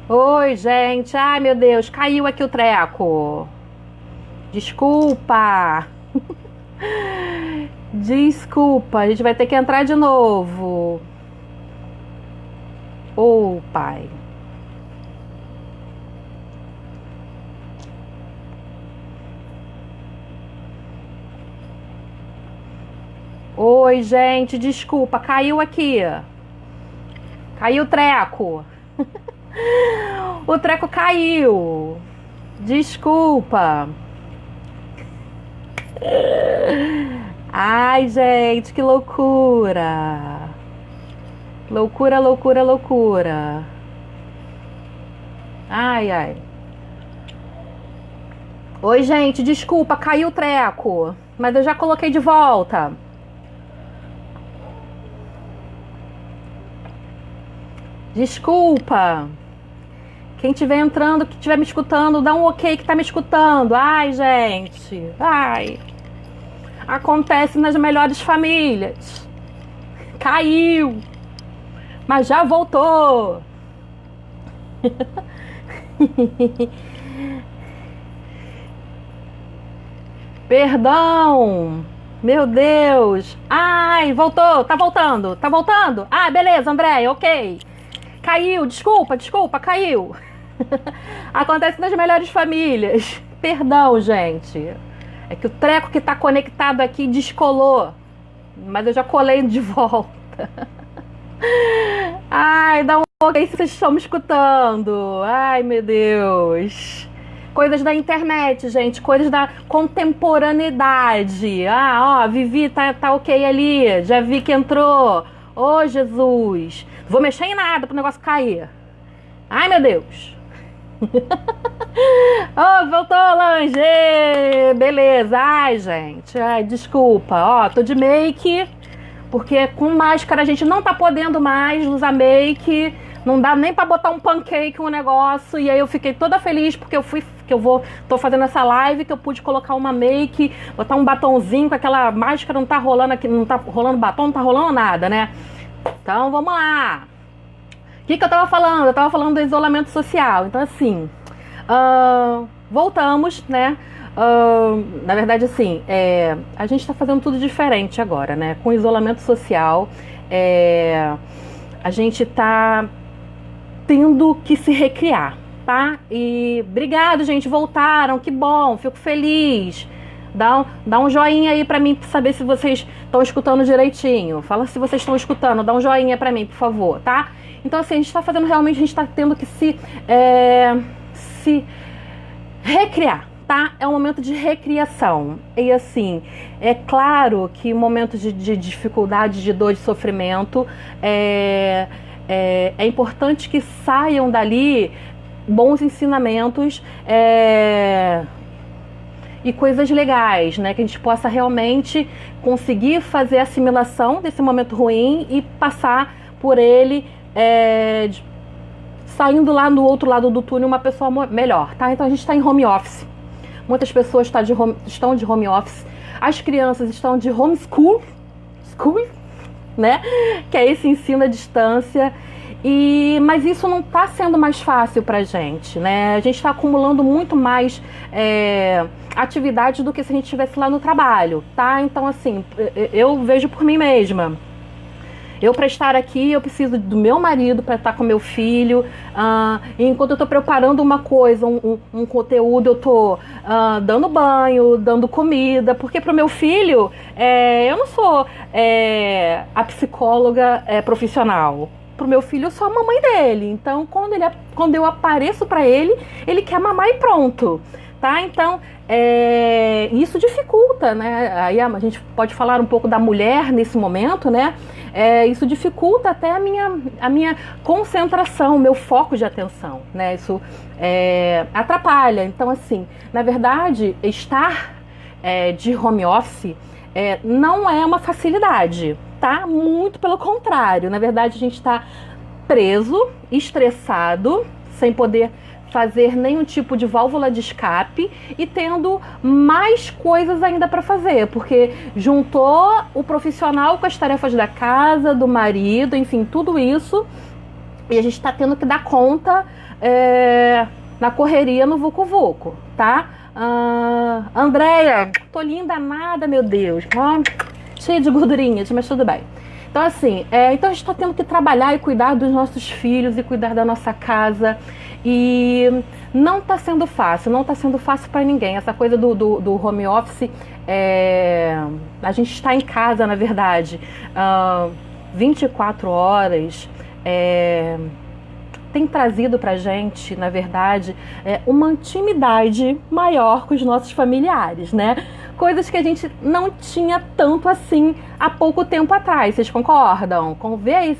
Oi, gente. Ai, meu Deus, caiu aqui o treco. Desculpa. Desculpa, a gente vai ter que entrar de novo. Ô, pai. Oi, gente, desculpa, caiu aqui. Caiu o treco. O treco caiu. Desculpa. Ai, gente, que loucura. Loucura, loucura, loucura. Ai, ai. Oi, gente, desculpa, caiu o treco. Mas eu já coloquei de volta. Desculpa. Quem estiver entrando, que estiver me escutando, dá um ok que tá me escutando. Ai, gente. Ai. Acontece nas melhores famílias. Caiu. Mas já voltou. Perdão. Meu Deus. Ai, voltou. Tá voltando. Tá voltando? Ah, beleza, André. Ok. Caiu. Desculpa, desculpa. Caiu. Acontece nas melhores famílias. Perdão, gente. É que o treco que tá conectado aqui descolou. Mas eu já colei de volta. Ai, dá um ok se vocês estão me escutando. Ai, meu Deus. Coisas da internet, gente. Coisas da contemporaneidade. Ah, ó, Vivi tá ok ali. Já vi que entrou. Ô, Jesus. Vou mexer em nada pro negócio cair. Ai, meu Deus. Oh, voltou, Lange! Beleza. Ai, gente. Ai, desculpa. Ó, tô de make. Porque com máscara a gente não tá podendo mais usar make. Não dá nem pra botar um pancake no negócio. E aí eu fiquei toda feliz porque tô fazendo essa live que eu pude colocar uma make, botar um batonzinho com aquela máscara, não tá rolando aqui, não tá rolando batom, não tá rolando nada, né? Então vamos lá. O que eu tava falando? Eu tava falando do isolamento social. Então assim, voltamos, né? Na verdade, assim, a gente está fazendo tudo diferente agora, né? Com o isolamento social, a gente está tendo que se recriar, tá? E obrigado, gente, voltaram, que bom, fico feliz. Dá um joinha aí pra mim pra saber se vocês estão escutando direitinho. Fala se vocês estão escutando, dá um joinha pra mim, por favor, tá? Então, assim, a gente tá fazendo realmente, a gente tá tendo que se recriar. Tá? É um momento de recriação. E assim, é claro que momentos de dificuldade, de dor, de sofrimento, é importante que saiam dali bons ensinamentos e coisas legais, né? Que a gente possa realmente conseguir fazer a assimilação desse momento ruim e passar por ele saindo lá no outro lado do túnel uma pessoa melhor, tá? Então a gente está em home office. Muitas pessoas estão de home office. As crianças estão de homeschool, né? Que é esse ensino à distância. Mas isso não está sendo mais fácil para a gente, né? A gente está acumulando muito mais atividades do que se a gente estivesse lá no trabalho, tá? Então, assim, eu vejo por mim mesma. Eu, para estar aqui, eu preciso do meu marido para estar com meu filho. Enquanto eu estou preparando uma coisa, um conteúdo, eu estou dando banho, dando comida. Porque para o meu filho, eu não sou a psicóloga profissional. Para o meu filho, eu sou a mamãe dele. Então, quando eu apareço para ele, ele quer mamar e pronto. Tá? Então, isso dificulta, né? Aí a gente pode falar um pouco da mulher nesse momento, né? Isso dificulta até a minha concentração, o meu foco de atenção, né? Isso atrapalha. Então, assim, na verdade, estar de home office não é uma facilidade, tá? Muito pelo contrário. Na verdade, a gente está preso, estressado, sem poder fazer nenhum tipo de válvula de escape e tendo mais coisas ainda para fazer, porque juntou o profissional com as tarefas da casa, do marido, enfim, tudo isso E a gente tá tendo que dar conta na correria no Vucu Vucu, tá? Andréia, tô linda nada, meu Deus. Cheia de gordurinhas, mas tudo bem. Então, assim, então a gente tá tendo que trabalhar e cuidar dos nossos filhos e cuidar da nossa casa. E não tá sendo fácil, não tá sendo fácil para ninguém. Essa coisa do home office, a gente está em casa, na verdade, 24 horas, tem trazido pra gente, na verdade, uma intimidade maior com os nossos familiares, né? Coisas que a gente não tinha tanto assim há pouco tempo atrás. Vocês concordam? Vê aí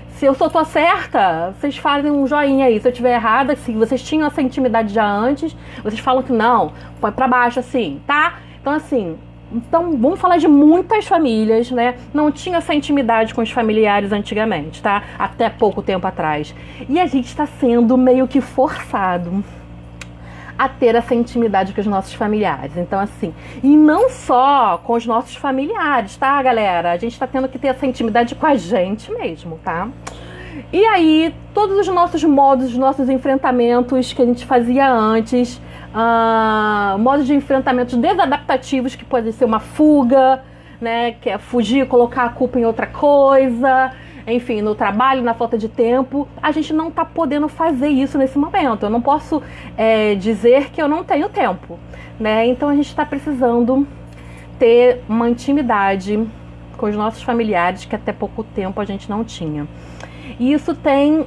se eu tô certa, vocês fazem um joinha aí. Se eu estiver errada, se vocês tinham essa intimidade já antes, vocês falam que não, põe pra baixo assim, tá? Então, assim, vamos falar de muitas famílias, né? Não tinha essa intimidade com os familiares antigamente, tá? Até pouco tempo atrás. E a gente está sendo meio que forçado a ter essa intimidade com os nossos familiares. Então, assim, e não só com os nossos familiares, tá, galera? A gente está tendo que ter essa intimidade com a gente mesmo, tá? E aí, todos os nossos modos, os nossos enfrentamentos que a gente fazia antes, modos de enfrentamentos desadaptativos, que pode ser uma fuga, né? Que é fugir, colocar a culpa em outra coisa, enfim, no trabalho, na falta de tempo. A gente não está podendo fazer isso nesse momento. Eu não posso dizer que eu não tenho tempo, né? Então a gente está precisando ter uma intimidade com os nossos familiares que até pouco tempo a gente não tinha. E isso tem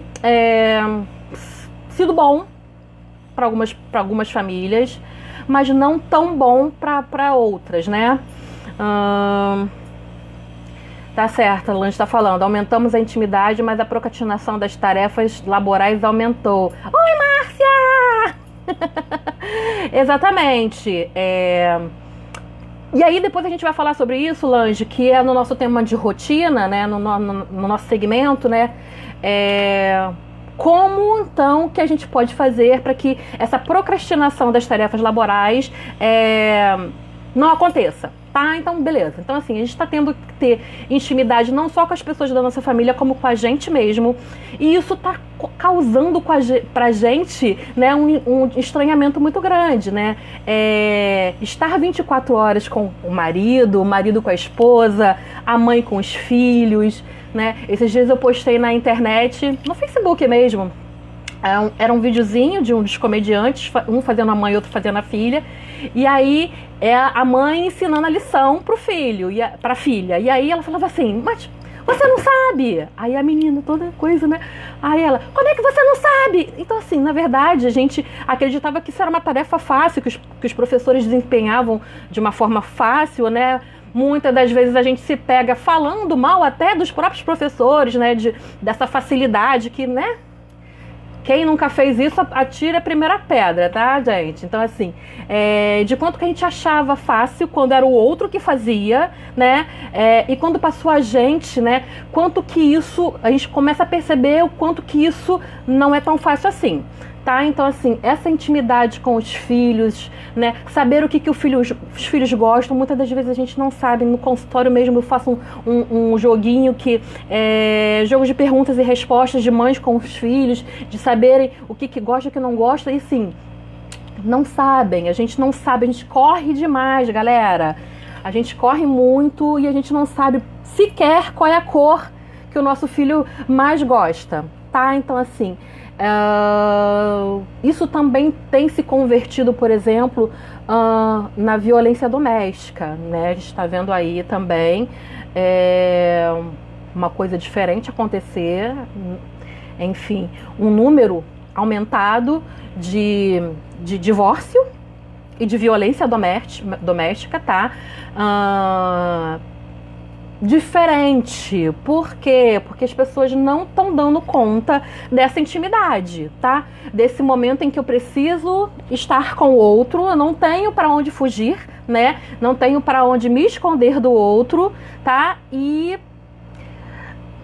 sido bom para algumas famílias, mas não tão bom para outras, né? Tá certo, a Lange está falando. Aumentamos a intimidade, mas a procrastinação das tarefas laborais aumentou. Oi, Márcia! Exatamente. E aí depois a gente vai falar sobre isso, Lange, que é no nosso tema de rotina, né? No nosso segmento, né? Como então que a gente pode fazer para que essa procrastinação das tarefas laborais não aconteça, tá? Então, beleza. Então, assim, a gente está tendo que ter intimidade não só com as pessoas da nossa família, como com a gente mesmo. E isso está causando pra gente, né, um estranhamento muito grande, né? Estar 24 horas com o marido com a esposa, a mãe com os filhos, né? Esses dias eu postei na internet, no Facebook mesmo, era um videozinho de um dos comediantes, um fazendo a mãe e outro fazendo a filha, e aí a mãe ensinando a lição pro filho, pra filha, e aí ela falava assim, mas você não sabe? Aí a menina, toda coisa, né? Aí ela, como é que você não sabe? Então, assim, na verdade, a gente acreditava que isso era uma tarefa fácil, que os professores desempenhavam de uma forma fácil, né? Muitas das vezes a gente se pega falando mal até dos próprios professores, né? Dessa facilidade que, né? Quem nunca fez isso, atira a primeira pedra, tá, gente? Então, assim, de quanto que a gente achava fácil quando era o outro que fazia, né? E quando passou a gente, né? Quanto que isso, a gente começa a perceber o quanto que isso não é tão fácil assim, tá? Então, assim, essa intimidade com os filhos, né? Saber o que os filhos gostam, muitas das vezes a gente não sabe. No consultório mesmo eu faço um joguinho que jogo de perguntas e respostas de mães com os filhos, de saberem o que gosta e o que não gosta, e sim, não sabem, a gente não sabe, a gente corre demais, galera. A gente corre muito e a gente não sabe sequer qual é a cor que o nosso filho mais gosta, tá? Então, assim, isso também tem se convertido, por exemplo, na violência doméstica, né? A gente está vendo aí também uma coisa diferente acontecer, enfim, um número aumentado de divórcio e de violência doméstica, tá? Diferente. Por quê? Porque as pessoas não estão dando conta dessa intimidade, tá? Desse momento em que eu preciso estar com o outro, eu não tenho para onde fugir, né? Não tenho para onde me esconder do outro, tá? E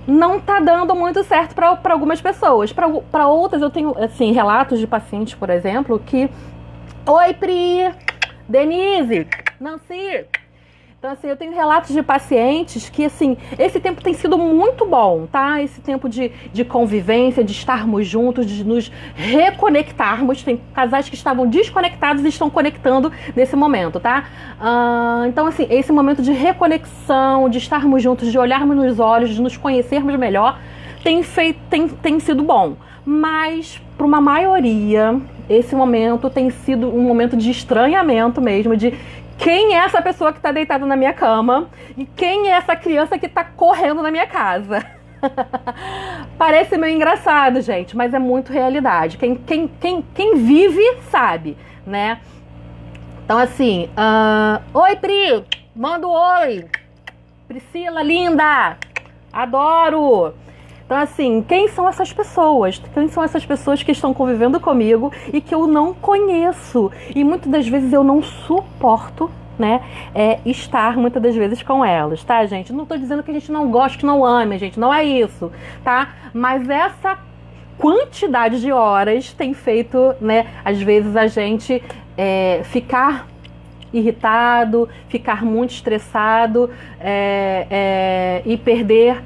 não tá dando muito certo para algumas pessoas. Para outras, eu tenho, assim, relatos de pacientes, por exemplo, que... Oi, Pri! Denise! Nancy! Então, assim, eu tenho relatos de pacientes que, assim, esse tempo tem sido muito bom, tá? Esse tempo de convivência, de estarmos juntos, de nos reconectarmos. Tem casais que estavam desconectados e estão conectando nesse momento, tá? Então, assim, esse momento de reconexão, de estarmos juntos, de olharmos nos olhos, de nos conhecermos melhor, tem sido bom. Mas, para uma maioria, esse momento tem sido um momento de estranhamento mesmo, de quem é essa pessoa que está deitada na minha cama e quem é essa criança que está correndo na minha casa. Parece meio engraçado, gente, mas é muito realidade. Quem vive sabe, né? Então, assim, oi, Pri, manda um oi. Priscila, linda, adoro. Então, assim, quem são essas pessoas? Quem são essas pessoas que estão convivendo comigo e que eu não conheço? E muitas das vezes eu não suporto, né, estar muitas das vezes com elas, tá, gente? Não tô dizendo que a gente não gosta, que não ame, gente, não é isso, tá? Mas essa quantidade de horas tem feito, né, às vezes a gente ficar irritado, ficar muito estressado e perder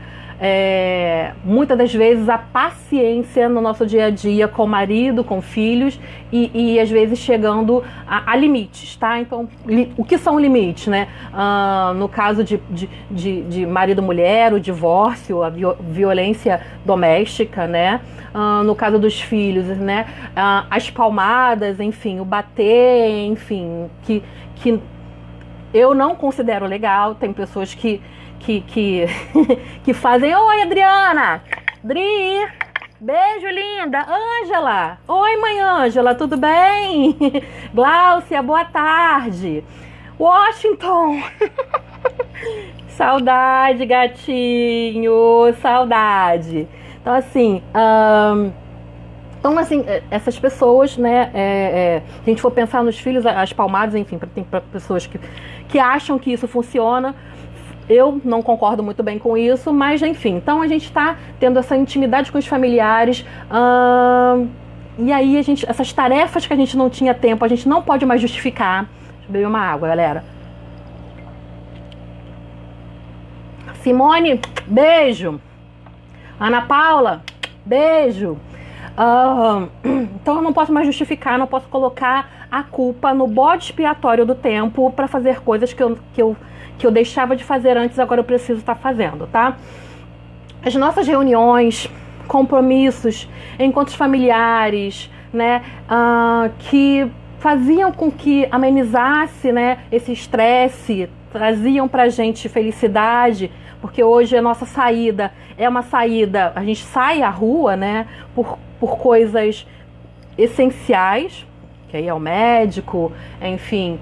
muitas das vezes a paciência no nosso dia a dia com o marido, com filhos e às vezes chegando a limites, tá? Então, o que são limites, né? No caso de marido-mulher, o divórcio, a violência doméstica, né? No caso dos filhos, né? As palmadas, enfim, o bater, enfim, que eu não considero legal. Tem pessoas que fazem. Oi, Adriana! Dri! Beijo, linda! Ângela! Oi, mãe Ângela, tudo bem? Gláucia, boa tarde! Washington! Saudade, gatinho! Saudade! Então, assim... essas pessoas, né, se a gente for pensar nos filhos, as palmadas, enfim, tem pessoas que acham que isso funciona. Eu não concordo muito bem com isso, mas enfim, então a gente está tendo essa intimidade com os familiares, e aí essas tarefas que a gente não tinha tempo, a gente não pode mais justificar. Deixa eu beber uma água, galera. Simone, beijo. Ana Paula, beijo. Então eu não posso mais justificar, não posso colocar a culpa no bode expiatório do tempo para fazer coisas que eu deixava de fazer antes, agora eu preciso estar fazendo, tá? As nossas reuniões, compromissos, encontros familiares, né, que faziam com que amenizasse, né, esse estresse, traziam pra gente felicidade, porque hoje a nossa saída é uma saída, a gente sai à rua, né, por coisas essenciais, que aí é o médico, enfim,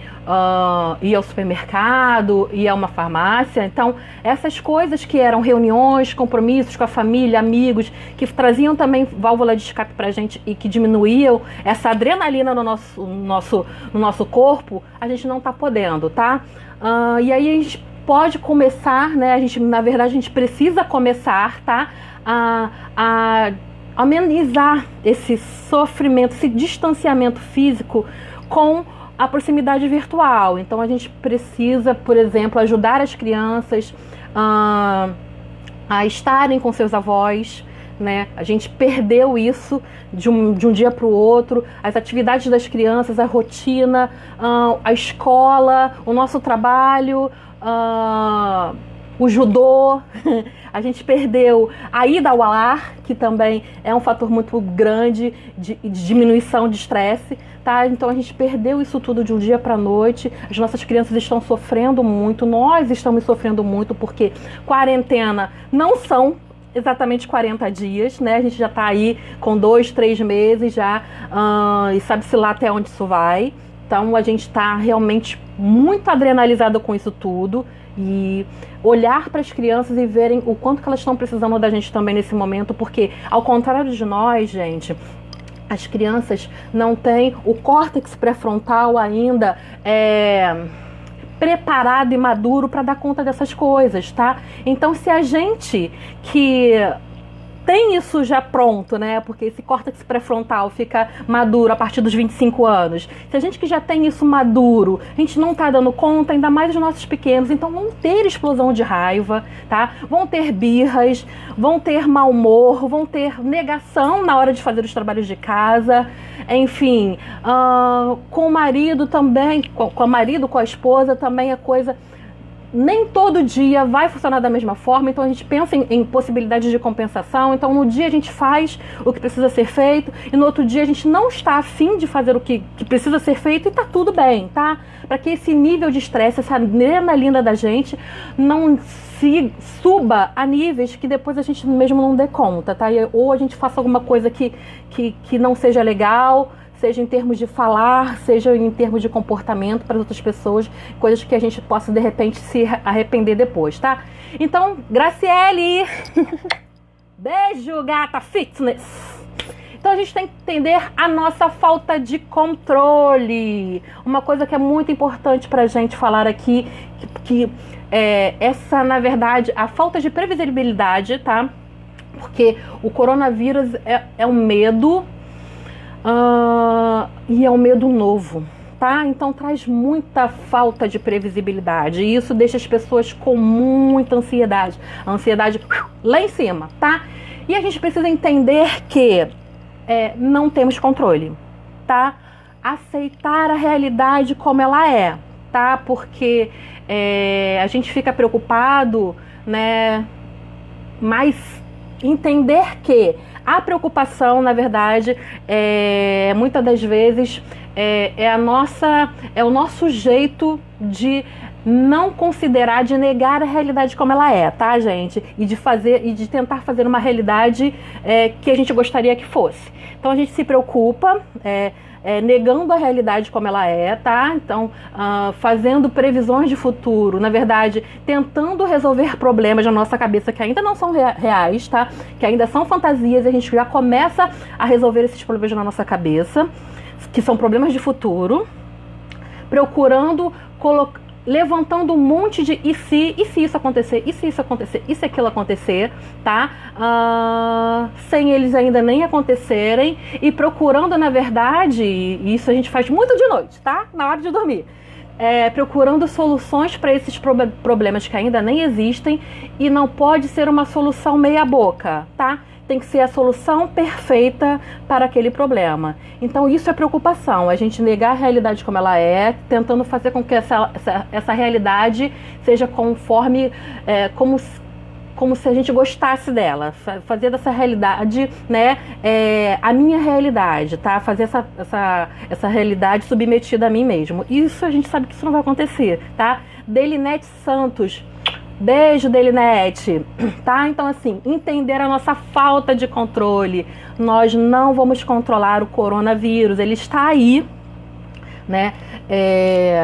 ir ao supermercado, ir a uma farmácia. Então, essas coisas que eram reuniões, compromissos com a família, amigos, que traziam também válvula de escape pra gente e que diminuíam essa adrenalina no nosso corpo, a gente não tá podendo, tá? E aí a gente pode começar, né? Na verdade, a gente precisa começar, tá? A amenizar esse sofrimento, esse distanciamento físico com a proximidade virtual. Então a gente precisa, por exemplo, ajudar as crianças a estarem com seus avós, né? A gente perdeu isso de um dia para o outro, as atividades das crianças, a rotina, a escola, o nosso trabalho, o judô. A gente perdeu a ida ao lar, que também é um fator muito grande de diminuição de estresse, tá? Então a gente perdeu isso tudo de um dia para a noite. As nossas crianças estão sofrendo muito, nós estamos sofrendo muito, porque quarentena não são exatamente 40 dias, né? A gente já está aí com 2, 3 meses já, e sabe-se lá até onde isso vai. Então a gente está realmente muito adrenalizado com isso tudo. E olhar para as crianças e verem o quanto que elas estão precisando da gente também nesse momento, porque ao contrário de nós, gente, as crianças não têm o córtex pré-frontal ainda preparado e maduro para dar conta dessas coisas, tá? Então, se a gente que tem isso já pronto, né? Porque esse córtex pré-frontal fica maduro a partir dos 25 anos. Se a gente que já tem isso maduro, a gente não tá dando conta, ainda mais os nossos pequenos, então vão ter explosão de raiva, tá? Vão ter birras, vão ter mau humor, vão ter negação na hora de fazer os trabalhos de casa, enfim, com o marido também, com a esposa também é coisa... Nem todo dia vai funcionar da mesma forma, então a gente pensa em possibilidades de compensação. Então no dia a gente faz o que precisa ser feito e no outro dia a gente não está afim de fazer o que precisa ser feito e tá tudo bem, tá? Para que esse nível de estresse, essa adrenalina da gente não se suba a níveis que depois a gente mesmo não dê conta, tá? Ou a gente faça alguma coisa que não seja legal, seja em termos de falar, seja em termos de comportamento para as outras pessoas, coisas que a gente possa, de repente, se arrepender depois, tá? Então, Graciele! Beijo, gata fitness! Então, a gente tem que entender a nossa falta de controle. Uma coisa que é muito importante para a gente falar aqui, que essa, na verdade, a falta de previsibilidade, tá? Porque o coronavírus é um medo, e é um medo novo, tá? Então traz muita falta de previsibilidade e isso deixa as pessoas com muita ansiedade, a ansiedade lá em cima, tá? E a gente precisa entender que não temos controle, tá? Aceitar a realidade como ela é, tá? Porque a gente fica preocupado, né? Mas entender que a preocupação, na verdade, muitas das vezes é o nosso jeito de não considerar, de negar a realidade como ela é, tá, gente? E de tentar fazer uma realidade que a gente gostaria que fosse. Então a gente se preocupa, negando a realidade como ela é, tá? Então, fazendo previsões de futuro, na verdade, tentando resolver problemas na nossa cabeça que ainda não são reais, tá? Que ainda são fantasias e a gente já começa a resolver esses problemas na nossa cabeça, que são problemas de futuro, procurando levantando um monte de e se isso acontecer, e se isso acontecer, e se aquilo acontecer, tá? Sem eles ainda nem acontecerem e procurando, na verdade, e isso a gente faz muito de noite, tá? Na hora de dormir. Procurando soluções para esses problemas que ainda nem existem e não pode ser uma solução meia boca, tá? Tem que ser a solução perfeita para aquele problema. Então isso é preocupação, a gente negar a realidade como ela é, tentando fazer com que essa realidade seja conforme, como se a gente gostasse dela, fazer dessa realidade, né, a minha realidade, tá? Fazer essa realidade submetida a mim mesmo. Isso a gente sabe que isso não vai acontecer, tá? Delinete Santos, beijo, Delinete, tá? Então, assim, entender a nossa falta de controle. Nós não vamos controlar o coronavírus, ele está aí, né?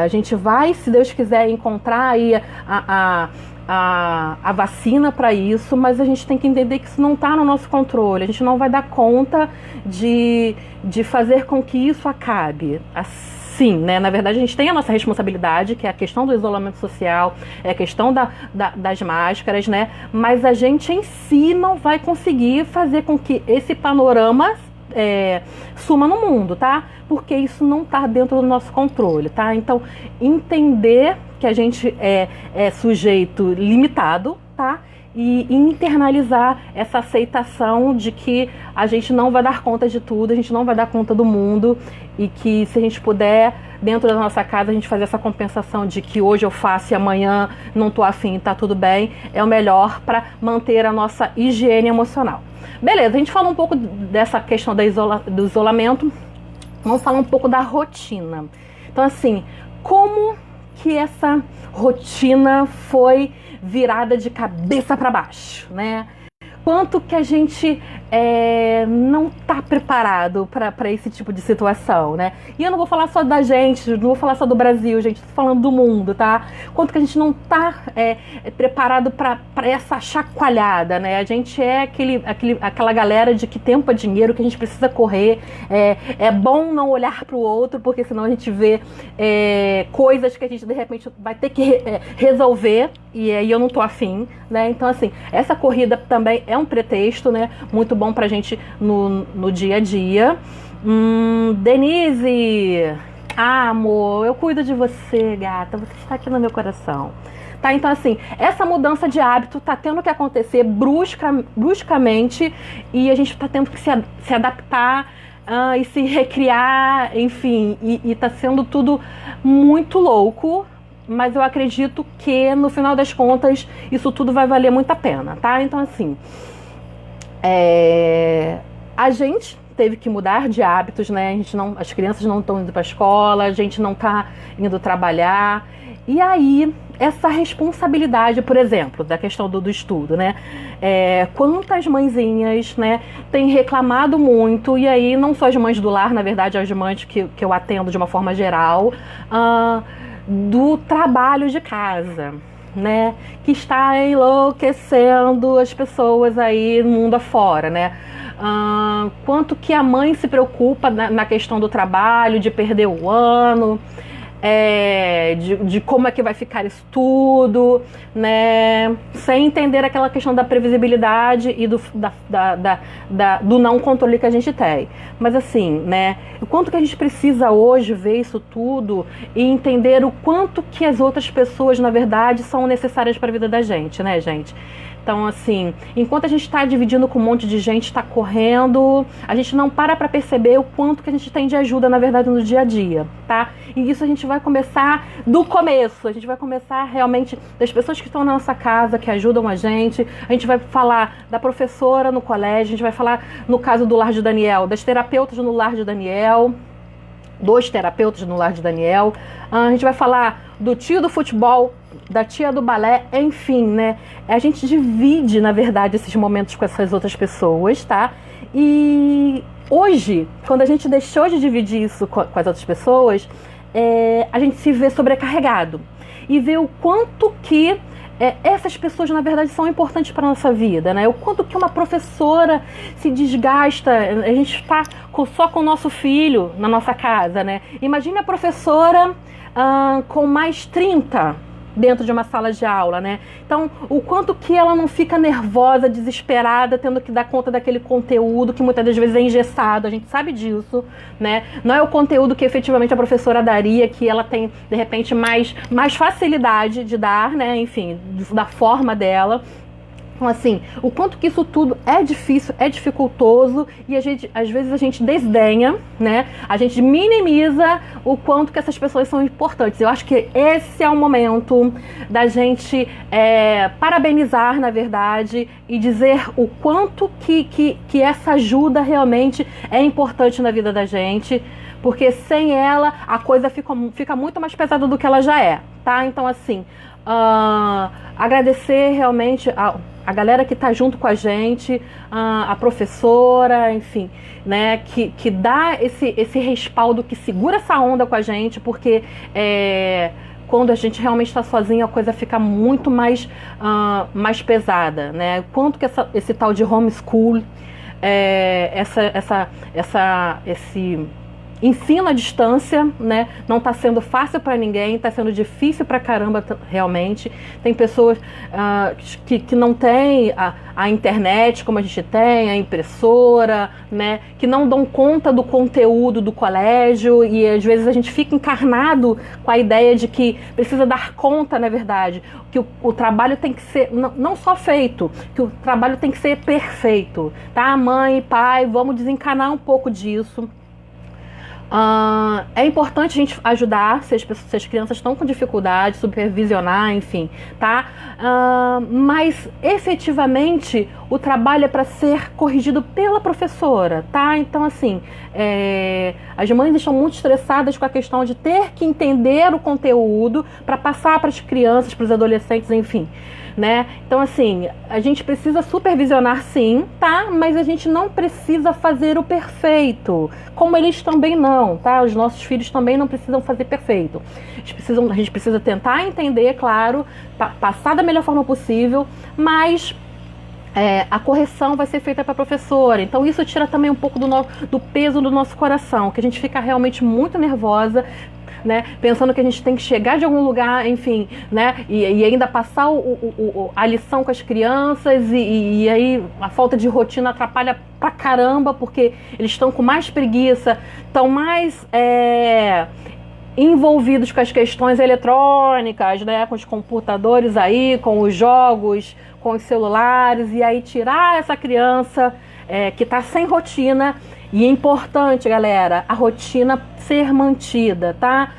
A gente vai, se Deus quiser, encontrar aí a vacina para isso, mas a gente tem que entender que isso não está no nosso controle. A gente não vai dar conta de fazer com que isso acabe. Sim, né? Na verdade, a gente tem a nossa responsabilidade, que é a questão do isolamento social, é a questão das máscaras, né? Mas a gente em si não vai conseguir fazer com que esse panorama suma no mundo, tá? Porque isso não está dentro do nosso controle, tá? Então, entender que a gente é sujeito limitado, tá? E internalizar essa aceitação de que a gente não vai dar conta de tudo, a gente não vai dar conta do mundo e que se a gente puder, dentro da nossa casa, a gente fazer essa compensação de que hoje eu faço e amanhã não tô afim, tá tudo bem, é o melhor para manter a nossa higiene emocional. Beleza, a gente falou um pouco dessa questão do isolamento, vamos falar um pouco da rotina. Então, assim, como que essa rotina foi virada de cabeça para baixo, né? Quanto que a gente não está preparado para esse tipo de situação, né? E eu não vou falar só da gente, não vou falar só do Brasil, gente, estou falando do mundo, tá? Quanto que a gente não está preparado para essa chacoalhada, né? A gente é aquela galera de que tempo é dinheiro, que a gente precisa correr, é bom não olhar para o outro, porque senão a gente vê coisas que a gente de repente vai ter que resolver, e aí eu não tô afim, né? Então, assim, essa corrida também é um pretexto, né? Muito bom pra gente no dia a dia. Denise, amor, eu cuido de você, gata, você está aqui no meu coração. Tá, então assim, essa mudança de hábito tá tendo que acontecer bruscamente e a gente tá tendo que se adaptar e se recriar, enfim, e tá sendo tudo muito louco, mas eu acredito que no final das contas isso tudo vai valer muito a pena, tá? Então assim, a gente teve que mudar de hábitos, né? As crianças não estão indo para a escola, a gente não está indo trabalhar. E aí, essa responsabilidade, por exemplo, da questão do estudo, né? Quantas mãezinhas, né, têm reclamado muito, e aí não só as mães do lar, na verdade, as mães que eu atendo de uma forma geral, do trabalho de casa, né? Que está enlouquecendo as pessoas aí no mundo afora, né? Quanto que a mãe se preocupa na questão do trabalho, de perder o ano, de como é que vai ficar isso tudo, né? Sem entender aquela questão da previsibilidade e do não controle que a gente tem. Mas assim, né? O quanto que a gente precisa hoje ver isso tudo e entender o quanto que as outras pessoas, na verdade, são necessárias para a vida da gente, né, gente? Então, assim, enquanto a gente está dividindo com um monte de gente, está correndo, a gente não para perceber o quanto que a gente tem de ajuda, na verdade, no dia a dia, tá? E isso a gente vai começar do começo, a gente vai começar realmente das pessoas que estão na nossa casa, que ajudam a gente vai falar da professora no colégio, a gente vai falar, no caso do Lar de Daniel, das terapeutas no Lar de Daniel, dos terapeutas no Lar de Daniel, a gente vai falar do tio do futebol, da tia do balé, enfim, né? A gente divide, na verdade, esses momentos com essas outras pessoas, tá? E hoje, quando a gente deixou de dividir isso com as outras pessoas, a gente se vê sobrecarregado e vê o quanto que essas pessoas, na verdade, são importantes para a nossa vida, né? O quanto que uma professora se desgasta, a gente está só com o nosso filho na nossa casa, né? Imagine a professora com mais 30 dentro de uma sala de aula, né? Então, o quanto que ela não fica nervosa, desesperada, tendo que dar conta daquele conteúdo que muitas das vezes é engessado, a gente sabe disso, né? Não é o conteúdo que efetivamente a professora daria, que ela tem, de repente, mais facilidade de dar, né? Enfim, da forma dela. Então, assim, o quanto que isso tudo é difícil, é dificultoso e às vezes a gente desdenha, né? A gente minimiza o quanto que essas pessoas são importantes. Eu acho que esse é o momento da gente parabenizar, na verdade, e dizer o quanto que essa ajuda realmente é importante na vida da gente, porque sem ela a coisa fica muito mais pesada do que ela já é, tá? Então, assim, agradecer realmente a galera que está junto com a gente, a professora, enfim, né, que dá esse respaldo, que segura essa onda com a gente, porque quando a gente realmente está sozinho, a coisa fica muito mais pesada, né? Quanto que esse tal de homeschool, esse ensino à distância, né? Não está sendo fácil para ninguém, está sendo difícil para caramba realmente. Tem pessoas que não têm a internet como a gente tem, a impressora, né? Que não dão conta do conteúdo do colégio e às vezes a gente fica encarnado com a ideia de que precisa dar conta, na verdade, que o trabalho tem que ser não só feito, que o trabalho tem que ser perfeito, tá? Mãe, pai, vamos desencanar um pouco disso. É importante a gente ajudar se as crianças estão com dificuldade, supervisionar, enfim, tá? Mas efetivamente o trabalho é para ser corrigido pela professora, tá? Então, assim, as mães estão muito estressadas com a questão de ter que entender o conteúdo para passar para as crianças, para os adolescentes, enfim, né? Então, assim, a gente precisa supervisionar, sim, tá? Mas a gente não precisa fazer o perfeito, como eles também não, tá? Os nossos filhos também não precisam fazer perfeito. A gente precisa tentar entender, claro, passar da melhor forma possível, mas a correção vai ser feita para a professora. Então isso tira também um pouco do peso do nosso coração, que a gente fica realmente muito nervosa, né? Pensando que a gente tem que chegar de algum lugar, enfim, né? E ainda passar a lição com as crianças e aí a falta de rotina atrapalha pra caramba, porque eles estão com mais preguiça, estão mais envolvidos com as questões eletrônicas, né? Com os computadores aí, com os jogos, com os celulares, e aí tirar essa criança que está sem rotina. E é importante, galera, a rotina ser mantida, tá?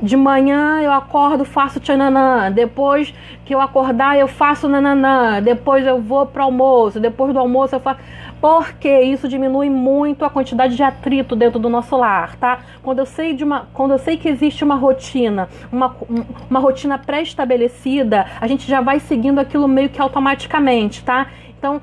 De manhã eu acordo, faço tchananã, depois que eu acordar eu faço nananã, depois eu vou para o almoço, depois do almoço eu faço... Porque isso diminui muito a quantidade de atrito dentro do nosso lar, tá? Quando eu sei que existe uma rotina, uma rotina pré-estabelecida, a gente já vai seguindo aquilo meio que automaticamente, tá? Então,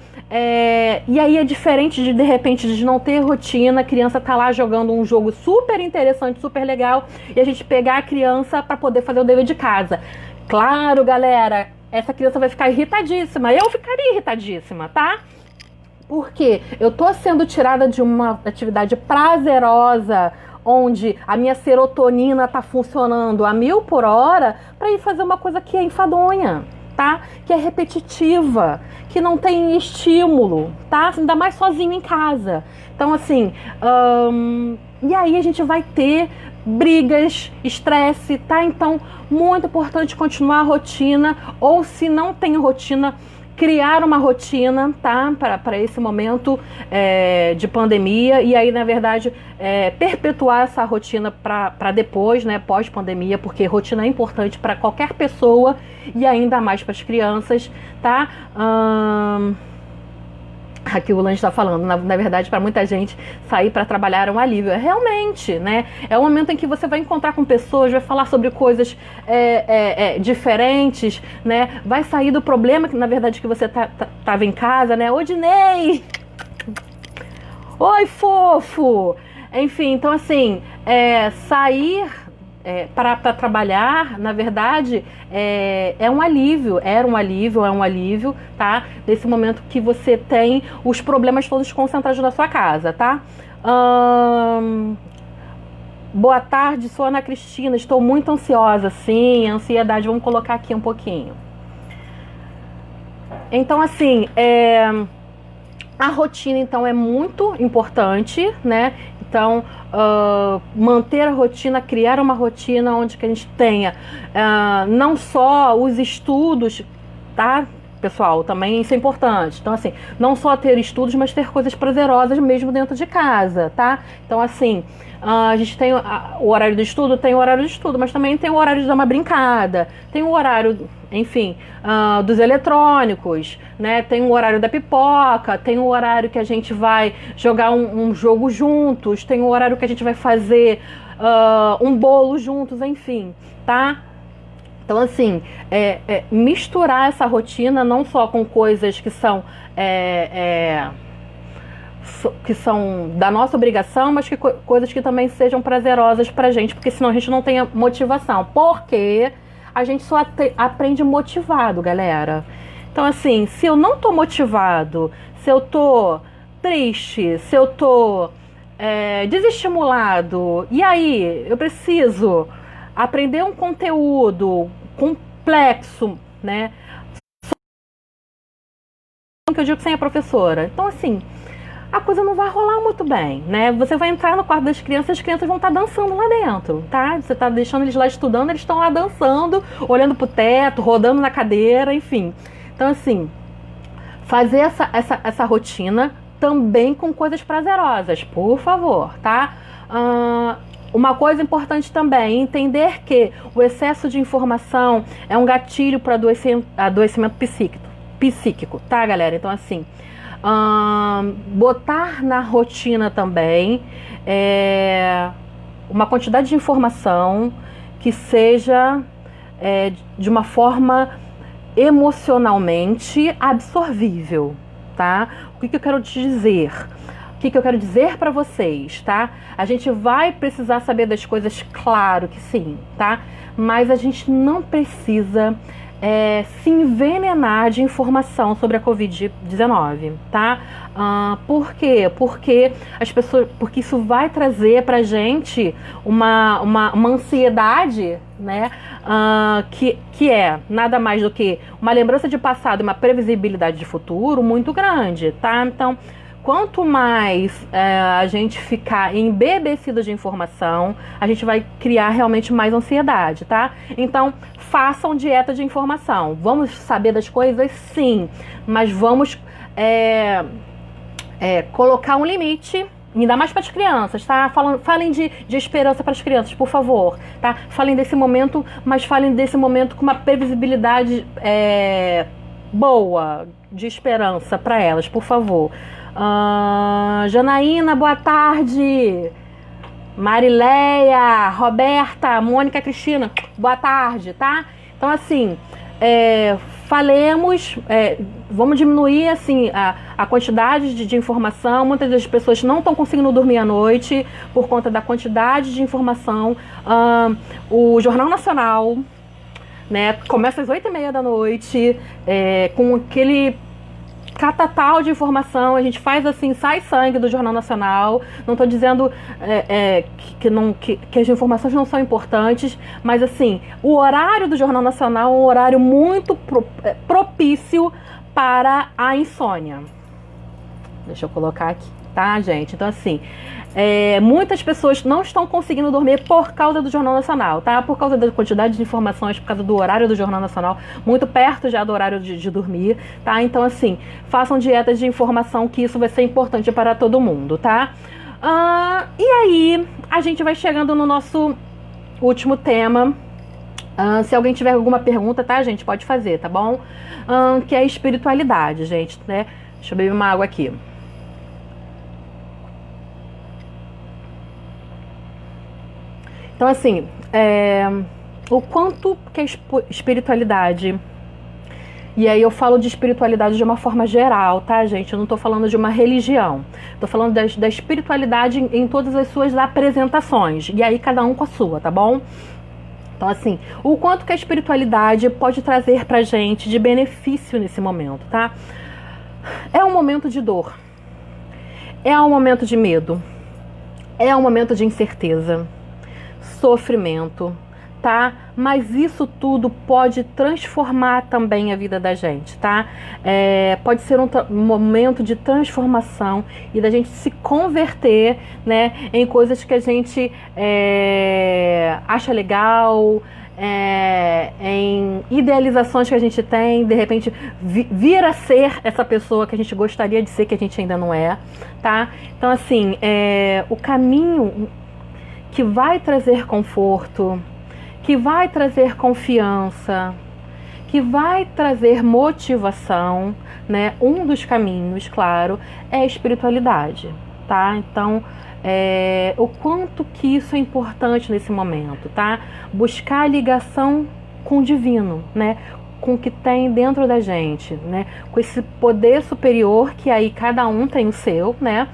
e aí é diferente de repente, de não ter rotina, a criança tá lá jogando um jogo super interessante, super legal, e a gente pegar a criança para poder fazer o dever de casa. Claro, galera, essa criança vai ficar irritadíssima, eu ficaria irritadíssima, tá? Porque eu tô sendo tirada de uma atividade prazerosa, onde a minha serotonina tá funcionando a 1000 por hora, para ir fazer uma coisa que é enfadonha, tá? Que é repetitiva, que não tem estímulo, tá? Ainda mais sozinho em casa. Então, assim, e aí a gente vai ter brigas, estresse, tá? Então, muito importante continuar a rotina, ou se não tem rotina, criar uma rotina, tá? Para esse momento de pandemia, e aí, na verdade, perpetuar essa rotina para depois, né? Pós-pandemia, porque rotina é importante para qualquer pessoa e ainda mais para as crianças, tá? Aqui o Lange está falando, na verdade, para muita gente, sair para trabalhar é um alívio. É né? É um momento em que você vai encontrar com pessoas, vai falar sobre coisas diferentes, né? Vai sair do problema que, na verdade, que você tava em casa, né? Ô, Dinei! Oi, fofo! Enfim, então, assim, sair para trabalhar, na verdade, é um alívio, é um alívio, tá? Nesse momento que você tem os problemas todos concentrados na sua casa, tá? Boa tarde, sou Ana Cristina, estou muito ansiosa, sim, ansiedade, vamos colocar aqui um pouquinho. Então, assim, a rotina, então, é muito importante, né? Então, manter a rotina, criar uma rotina onde que a gente tenha não só os estudos, tá, pessoal? Também isso é importante. Então, assim, não só ter estudos, mas ter coisas prazerosas mesmo dentro de casa, tá? Então, assim, a gente tem o horário do estudo, tem o horário do estudo, mas também tem o horário de dar uma brincada, tem o horário, enfim, dos eletrônicos, né? Tem o horário da pipoca, tem o horário que a gente vai jogar um jogo juntos, tem o horário que a gente vai fazer um bolo juntos, enfim, tá? Então, assim, misturar essa rotina não só com coisas que são da nossa obrigação, mas que coisas que também sejam prazerosas pra gente, porque senão a gente não tem motivação. Porque a gente só aprende motivado, galera. Então, assim, se eu não tô motivado, se eu tô triste, se eu tô desestimulado, e aí eu preciso aprender um conteúdo complexo, né? Que eu digo sem a professora. Então, assim, a coisa não vai rolar muito bem, né? Você vai entrar no quarto das crianças, as crianças vão estar dançando lá dentro, tá? Você tá deixando eles lá estudando, eles estão lá dançando, olhando pro teto, rodando na cadeira, enfim. Então, assim, fazer essa rotina também com coisas prazerosas, por favor, tá? Uma coisa importante também, entender que o excesso de informação é um gatilho para adoecimento psíquico, tá, galera? Então, assim, botar na rotina também uma quantidade de informação que seja de uma forma emocionalmente absorvível, tá? O que eu quero te dizer? O que eu quero dizer para vocês, tá? A gente vai precisar saber das coisas, claro que sim, tá? Mas a gente não precisa se envenenar de informação sobre a Covid-19, tá? Por quê? Porque isso vai trazer pra gente uma ansiedade, né? Que é nada mais do que uma lembrança de passado e uma previsibilidade de futuro muito grande, tá? Então, quanto mais a gente ficar embebecido de informação, a gente vai criar realmente mais ansiedade, tá? Então, façam dieta de informação. Vamos saber das coisas? Sim, mas vamos colocar um limite, ainda mais para as crianças, tá? Falem de esperança para as crianças, por favor, tá? Falem desse momento, mas falem desse momento com uma previsibilidade boa, de esperança para elas, por favor. Janaína, boa tarde. Marileia, Roberta, Mônica, Cristina, boa tarde, tá? Então, assim, falemos, vamos diminuir, assim, a quantidade de informação. Muitas das pessoas não estão conseguindo dormir à noite por conta da quantidade de informação. O Jornal Nacional, né, começa às 8h30 da noite, com aquele catatal de informação. A gente faz assim, sai sangue do Jornal Nacional. Não estou dizendo que as informações não são importantes, mas assim, o horário do Jornal Nacional é um horário muito propício para a insônia. Deixa eu colocar aqui, tá, gente? Então, assim, muitas pessoas não estão conseguindo dormir por causa do Jornal Nacional, tá? Por causa da quantidade de informações, por causa do horário do Jornal Nacional, muito perto já do horário de dormir, tá? Então, assim, façam dietas de informação, que isso vai ser importante para todo mundo, tá? E aí, a gente vai chegando no nosso último tema. Se alguém tiver alguma pergunta, tá, gente? Pode fazer, tá bom? Que é a espiritualidade, gente, né? Deixa eu beber uma água aqui. Então, assim, o quanto que a espiritualidade... E aí eu falo de espiritualidade de uma forma geral, tá, gente? Eu não tô falando de uma religião. Tô falando da espiritualidade em todas as suas apresentações. E aí cada um com a sua, tá bom? Então, assim, o quanto que a espiritualidade pode trazer pra gente de benefício nesse momento, tá? É um momento de dor. É um momento de medo. É um momento de incerteza. Sofrimento, tá? Mas isso tudo pode transformar também a vida da gente, tá? Pode ser um momento de transformação e da gente se converter, né, em coisas que a gente acha legal, em idealizações que a gente tem, de repente vir a ser essa pessoa que a gente gostaria de ser, que a gente ainda não é, tá? Então, assim, o caminho que vai trazer conforto, que vai trazer confiança, que vai trazer motivação, né? Um dos caminhos, claro, é a espiritualidade, tá? Então, o quanto que isso é importante nesse momento, tá? Buscar a ligação com o divino, né? Com o que tem dentro da gente, né? Com esse poder superior, que aí cada um tem o seu, né?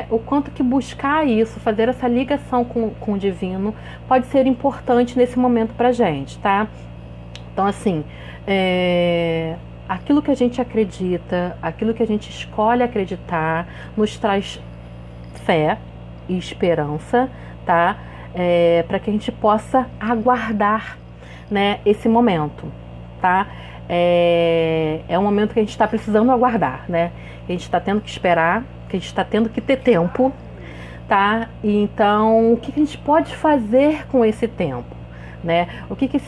O quanto que buscar isso, fazer essa ligação com o divino, pode ser importante nesse momento pra gente, tá? Então, assim, aquilo que a gente acredita, aquilo que a gente escolhe acreditar, nos traz fé e esperança, tá? Para que a gente possa aguardar, né, esse momento, tá? É um momento que a gente está precisando aguardar, né? A gente está tendo que esperar, que a gente está tendo que ter tempo, tá? E então, o que a gente pode fazer com esse tempo, né? O que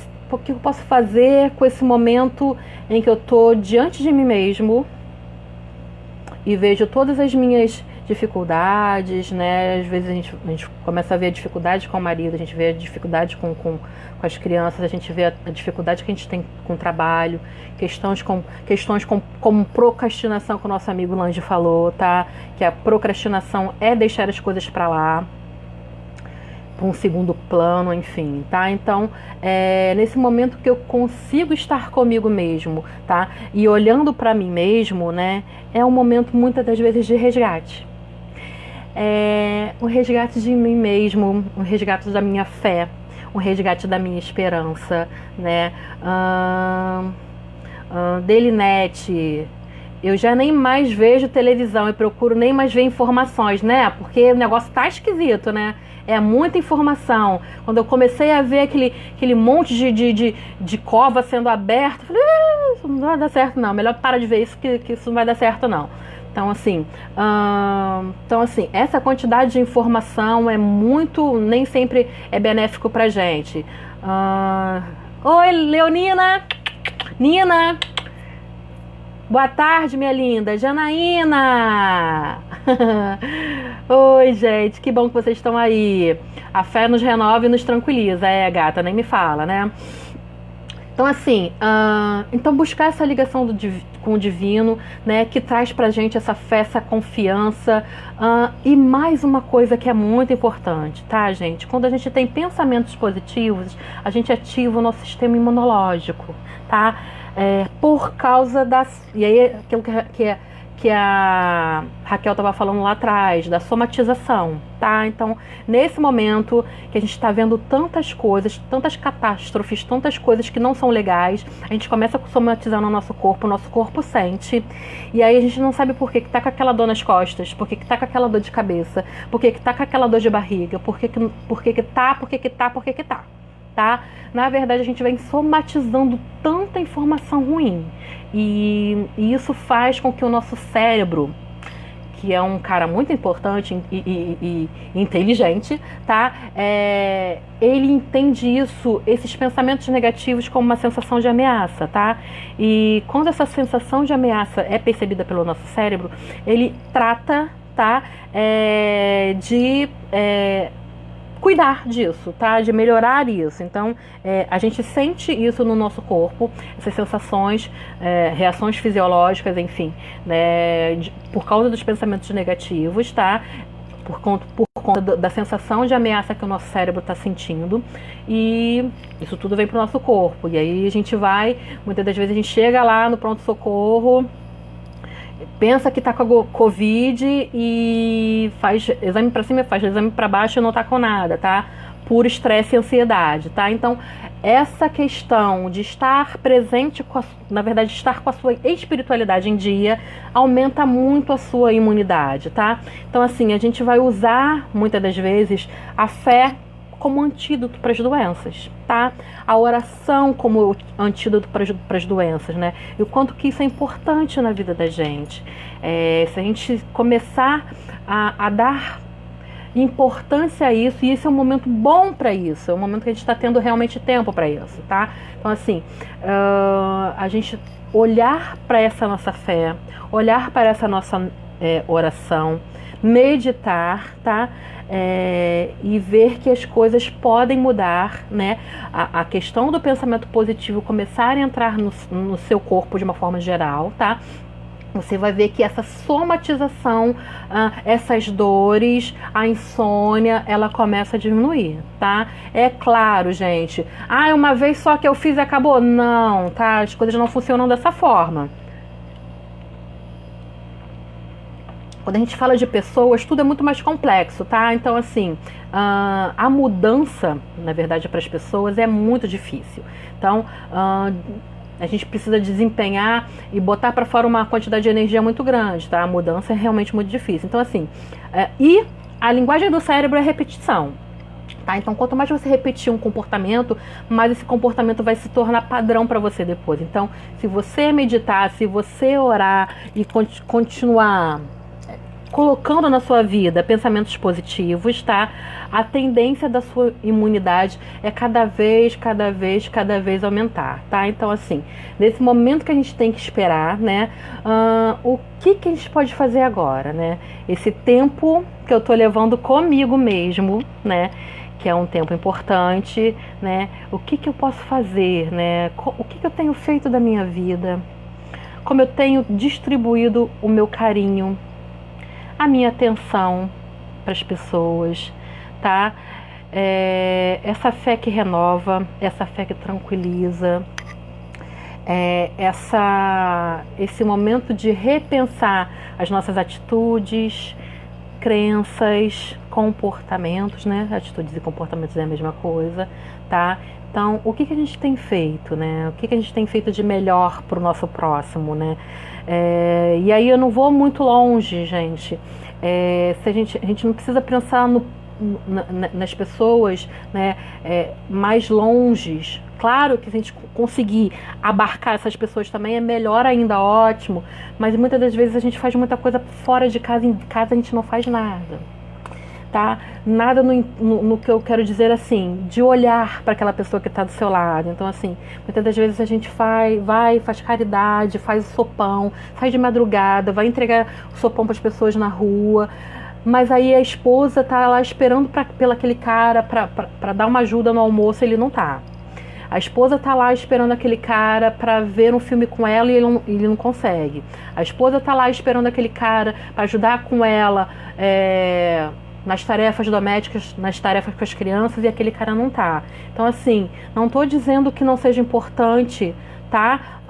eu posso fazer com esse momento em que eu tô diante de mim mesmo e vejo todas as minhas dificuldades, né? Às vezes a gente começa a ver a dificuldade com o marido, a gente vê a dificuldade com as crianças, a gente vê a dificuldade que a gente tem com o trabalho, questões como procrastinação, que o nosso amigo Lange falou, tá? Que a procrastinação é deixar as coisas para lá, para um segundo plano, enfim, tá? Então, nesse momento que eu consigo estar comigo mesmo, tá? E olhando para mim mesmo, né? É um momento, muitas das vezes, de resgate. O resgate de mim mesmo, o resgate da minha fé, um resgate da minha esperança, né? Dailynet, eu já nem mais vejo televisão, eu procuro nem mais ver informações, né? Porque o negócio tá esquisito, né? É muita informação. Quando eu comecei a ver aquele monte de cova sendo aberta, eu falei, isso não vai dar certo não, melhor parar de ver isso, que isso não vai dar certo não. Então assim, essa quantidade de informação é muito, nem sempre é benéfico pra gente. Oi, Leonina! Nina! Boa tarde, minha linda. Janaína! Oi, gente, que bom que vocês estão aí. A fé nos renova e nos tranquiliza. É, gata, nem me fala, né? Então, assim, então buscar essa ligação com o divino, né, que traz pra gente essa fé, essa confiança. E mais uma coisa que é muito importante, tá, gente? Quando a gente tem pensamentos positivos, a gente ativa o nosso sistema imunológico, tá? Por causa das... E aí, aquilo que a Raquel estava falando lá atrás, da somatização, tá? Então, nesse momento que a gente está vendo tantas coisas, tantas catástrofes, tantas coisas que não são legais, a gente começa a somatizar no nosso corpo, o nosso corpo sente, e aí a gente não sabe por que tá com aquela dor nas costas, por que tá com aquela dor de cabeça, por que tá com aquela dor de barriga, por que tá. Tá? Na verdade, a gente vem somatizando tanta informação ruim. E isso faz com que o nosso cérebro, que é um cara muito importante e inteligente, tá? Ele entende esses pensamentos negativos como uma sensação de ameaça, tá? E quando essa sensação de ameaça é percebida pelo nosso cérebro, ele trata, tá? De cuidar disso, tá? De melhorar isso. Então, a gente sente isso no nosso corpo, essas sensações, reações fisiológicas, enfim, né? Por causa dos pensamentos negativos, tá? Por conta da sensação de ameaça que o nosso cérebro está sentindo, e isso tudo vem pro nosso corpo. E aí a gente vai, muitas das vezes a gente chega lá no pronto-socorro, pensa que tá com a Covid e faz exame pra cima, faz exame pra baixo e não tá com nada, tá? Puro estresse e ansiedade, tá? Então, essa questão de estar presente, na verdade, estar com a sua espiritualidade em dia, aumenta muito a sua imunidade, tá? Então, assim, a gente vai usar, muitas das vezes, a fé como antídoto para as doenças, tá? A oração como antídoto para as doenças, né? E o quanto que isso é importante na vida da gente. Se a gente começar a dar importância a isso, e esse é um momento bom para isso, é um momento que a gente está tendo realmente tempo para isso, tá? Então, assim, a gente olhar para essa nossa fé, olhar para essa nossa oração, meditar, tá? E ver que as coisas podem mudar, né? A questão do pensamento positivo começar a entrar no seu corpo de uma forma geral, tá? Você vai ver que essa somatização, essas dores, a insônia, ela começa a diminuir, tá? É claro, gente. Uma vez só que eu fiz e acabou? Não, tá? As coisas não funcionam dessa forma. Quando a gente fala de pessoas, tudo é muito mais complexo, tá? Então, assim, a mudança, na verdade, para as pessoas é muito difícil. Então, a gente precisa desempenhar e botar para fora uma quantidade de energia muito grande, tá? A mudança é realmente muito difícil. Então, assim, e a linguagem do cérebro é repetição, tá? Então, quanto mais você repetir um comportamento, mais esse comportamento vai se tornar padrão para você depois. Então, se você meditar, se você orar e continuar colocando na sua vida pensamentos positivos, tá? A tendência da sua imunidade é cada vez aumentar, tá? Então, assim, nesse momento que a gente tem que esperar, né? O que a gente pode fazer agora, né? Esse tempo que eu tô levando comigo mesmo, né? Que é um tempo importante, né? O que eu posso fazer, né? O que eu tenho feito da minha vida? Como eu tenho distribuído o meu carinho, a minha atenção para as pessoas, tá? Essa fé que renova, essa fé que tranquiliza, esse momento de repensar as nossas atitudes, crenças, comportamentos, né? Atitudes e comportamentos é a mesma coisa, tá? Então, o que a gente tem feito, né? O que a gente tem feito de melhor para o nosso próximo, né? E aí eu não vou muito longe, gente. Se a gente não precisa pensar nas pessoas, né, mais longes. Claro que se a gente conseguir abarcar essas pessoas também é melhor ainda, ótimo. Mas muitas das vezes a gente faz muita coisa fora de casa, em casa a gente não faz nada. Tá? Nada no que eu quero dizer assim, de olhar para aquela pessoa que está do seu lado. Então, assim, muitas das vezes a gente faz caridade, faz o sopão, sai de madrugada, vai entregar o sopão para as pessoas na rua, mas aí a esposa tá lá esperando pelo aquele cara para dar uma ajuda no almoço, ele não tá. A esposa tá lá esperando aquele cara para ver um filme com ela e ele não consegue. A esposa tá lá esperando aquele cara para ajudar com ela, nas tarefas domésticas, nas tarefas com as crianças, e aquele cara não tá. Então, assim, não tô dizendo que não seja importante, tá?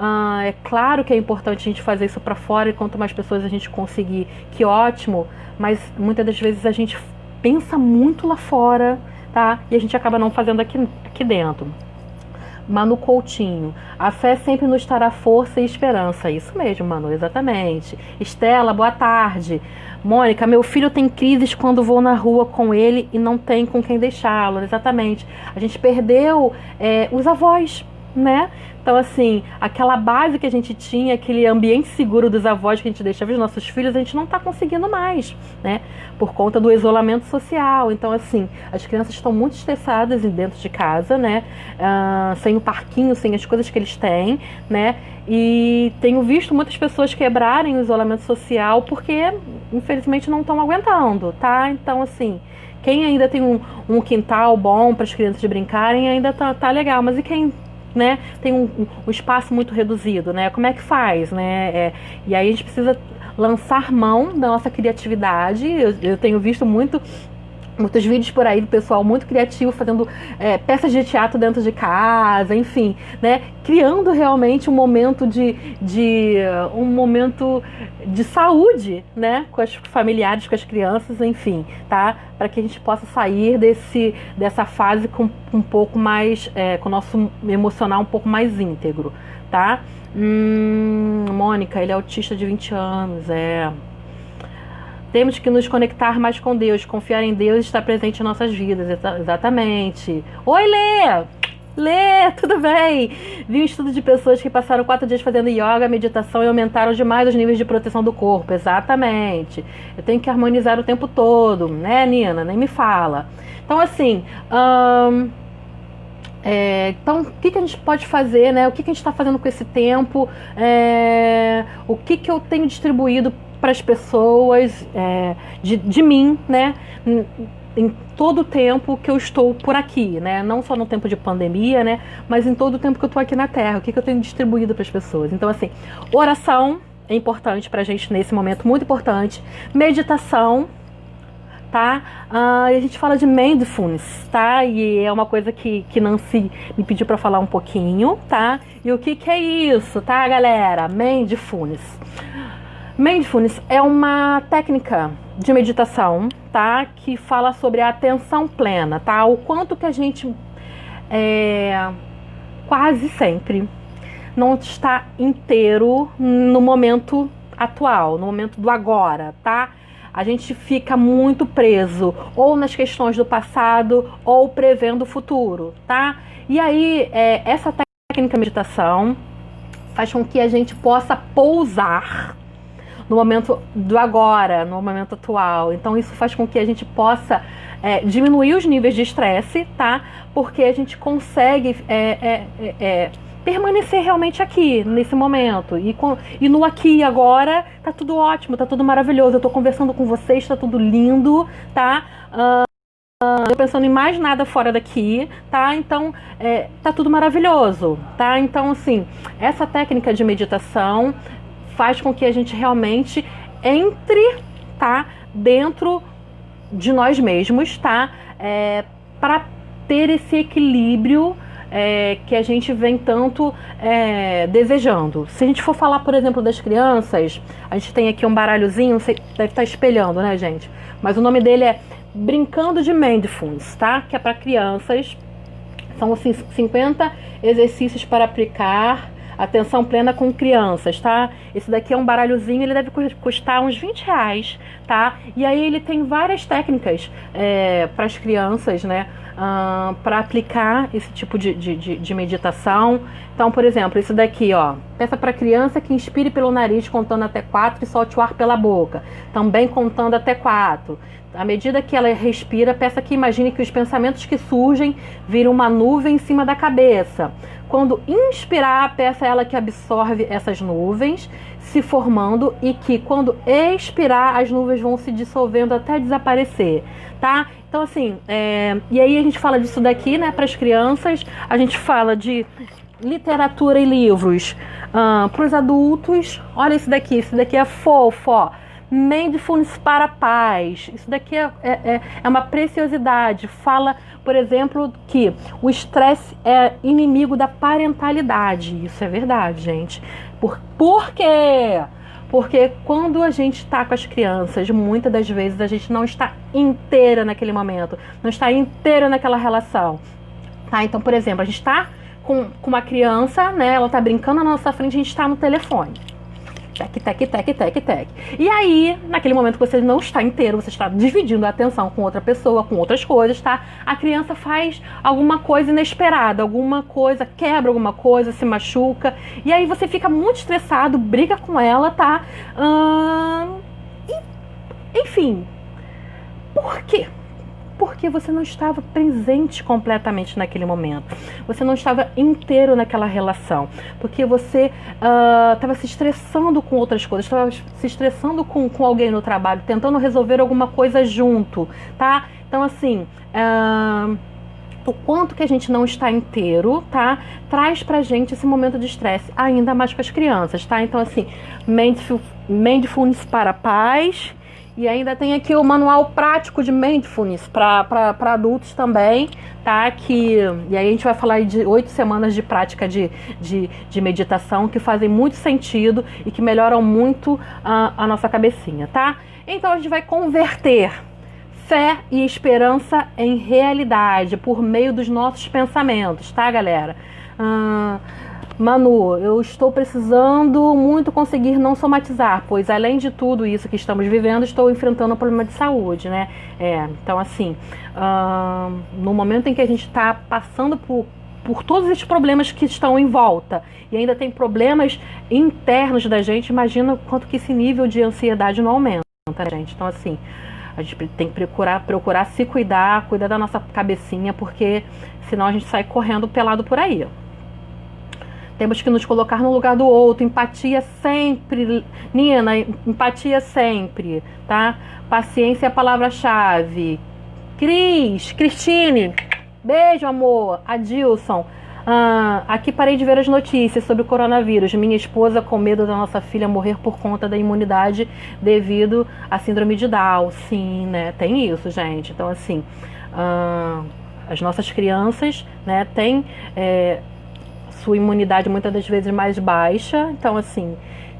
É claro que é importante a gente fazer isso para fora, e quanto mais pessoas a gente conseguir, que ótimo, mas muitas das vezes a gente pensa muito lá fora, tá? E a gente acaba não fazendo aqui dentro. Manu Coutinho, a fé sempre nos trará força e esperança. Isso mesmo, Manu, exatamente. Estela, boa tarde. Mônica, meu filho tem crises quando vou na rua com ele e não tem com quem deixá-lo. Exatamente. A gente perdeu os avós, né? Então, assim, aquela base que a gente tinha, aquele ambiente seguro dos avós que a gente deixava os nossos filhos, a gente não está conseguindo mais, né? Por conta do isolamento social. Então, assim, as crianças estão muito estressadas dentro de casa, né? Sem o parquinho, sem as coisas que eles têm, né? E tenho visto muitas pessoas quebrarem o isolamento social porque, infelizmente, não estão aguentando, tá? Então, assim, quem ainda tem um quintal bom para as crianças brincarem, ainda tá legal. Mas e quem, né, tem um espaço muito reduzido, né? Como é que faz, né? E aí a gente precisa lançar mão da nossa criatividade. Eu tenho visto muitos vídeos por aí do pessoal muito criativo fazendo peças de teatro dentro de casa, enfim, né? Criando realmente um momento um momento de saúde, né? Com os familiares, com as crianças, enfim, tá? Para que a gente possa sair dessa fase com um pouco mais, com o nosso emocional um pouco mais íntegro, tá? Mônica, ele é autista de 20 anos, Temos que nos conectar mais com Deus, confiar em Deus e estar presente em nossas vidas. Exatamente. Oi, Lê! Lê, tudo bem? Vi um estudo de pessoas que passaram 4 dias fazendo yoga, meditação e aumentaram demais os níveis de proteção do corpo. Exatamente. Eu tenho que harmonizar o tempo todo, né, Nina? Nem me fala. Então, assim... então, o que a gente pode fazer, né? O que a gente está fazendo com esse tempo? O que eu tenho distribuído para as pessoas de mim, né? Em todo o tempo que eu estou por aqui, né? Não só no tempo de pandemia, né? Mas em todo o tempo que eu estou aqui na Terra. O que eu tenho distribuído para as pessoas? Então, assim, oração é importante para a gente nesse momento, muito importante. Meditação, tá? E a gente fala de mindfulness, tá? E é uma coisa que Nancy me pediu para falar um pouquinho, tá? E o que é isso, tá, galera? Mindfulness. Mindfulness é uma técnica de meditação, tá? Que fala sobre a atenção plena, tá? O quanto que a gente quase sempre não está inteiro no momento atual, no momento do agora, tá? A gente fica muito preso ou nas questões do passado ou prevendo o futuro, tá? E aí, essa técnica de meditação faz com que a gente possa pousar no momento do agora, no momento atual. Então isso faz com que a gente possa diminuir os níveis de estresse, tá? Porque a gente consegue permanecer realmente aqui, nesse momento. E no aqui e agora tá tudo ótimo, tá tudo maravilhoso. Eu tô conversando com vocês, tá tudo lindo, tá? Não tô pensando em mais nada fora daqui, tá? Então, tá tudo maravilhoso, tá? Então, assim, essa técnica de meditação faz com que a gente realmente entre, tá, dentro de nós mesmos, tá, para ter esse equilíbrio que a gente vem tanto desejando. Se a gente for falar, por exemplo, das crianças, a gente tem aqui um baralhozinho, não sei, deve estar espelhando, né, gente? Mas o nome dele é Brincando de Mindfulness, tá? Que é para crianças. São assim, 50 exercícios para aplicar atenção plena com crianças, tá? Esse daqui é um baralhozinho, ele deve custar uns R$20, tá? E aí ele tem várias técnicas para as crianças, né? Para aplicar esse tipo de meditação. Então, por exemplo, esse daqui, ó. Peça para criança que inspire pelo nariz contando até 4 e solte o ar pela boca. Também contando até 4. À medida que ela respira, peça que imagine que os pensamentos que surgem viram uma nuvem em cima da cabeça. Quando inspirar, peça a ela que absorve essas nuvens, se formando, e que quando expirar, as nuvens vão se dissolvendo até desaparecer, tá? Então, assim, e aí a gente fala disso daqui, né, para as crianças. A gente fala de literatura e livros para os adultos. Olha esse daqui é fofo, ó. Mindfulness para paz. Isso daqui é uma preciosidade. Fala, por exemplo, que o estresse é inimigo da parentalidade. Isso é verdade, gente. Por quê? Porque quando a gente está com as crianças, muitas das vezes a gente não está inteira naquele momento, não está inteira naquela relação. Tá? Então, por exemplo, a gente está com uma criança, né? Ela está brincando na nossa frente, a gente está no telefone. Tec. E aí, naquele momento que você não está inteiro, você está dividindo a atenção com outra pessoa, com outras coisas, tá? A criança faz alguma coisa inesperada, alguma coisa, quebra alguma coisa, se machuca. E aí você fica muito estressado, briga com ela, tá? Enfim, por quê? Porque você não estava presente completamente naquele momento. Você não estava inteiro naquela relação. Porque você estava se estressando com outras coisas. Estava se estressando com alguém no trabalho. Tentando resolver alguma coisa junto, tá? Então, assim... o quanto que a gente não está inteiro, tá? Traz pra gente esse momento de estresse. Ainda mais com as crianças, tá? Então, assim... Mindfulness para paz... E ainda tem aqui o manual prático de Mindfulness para adultos também, tá? E aí a gente vai falar de 8 semanas de prática de meditação que fazem muito sentido e que melhoram muito a nossa cabecinha, tá? Então a gente vai converter fé e esperança em realidade por meio dos nossos pensamentos, tá, galera? Manu, eu estou precisando muito conseguir não somatizar, pois além de tudo isso que estamos vivendo, estou enfrentando um problema de saúde, né? Então assim, no momento em que a gente está passando por todos esses problemas que estão em volta e ainda tem problemas internos da gente, imagina quanto que esse nível de ansiedade não aumenta, gente. Então assim, a gente tem que procurar se cuidar da nossa cabecinha, porque senão a gente sai correndo pelado por aí. Temos que nos colocar no lugar do outro. Empatia sempre. Nina, empatia sempre, tá? Paciência é a palavra-chave. Cristine, beijo, amor. Adilson, aqui parei de ver as notícias sobre o coronavírus. Minha esposa com medo da nossa filha morrer por conta da imunidade devido à síndrome de Down. Sim, né? Tem isso, gente. Então, assim, as nossas crianças, né, têm... sua imunidade muitas das vezes mais baixa. Então, assim,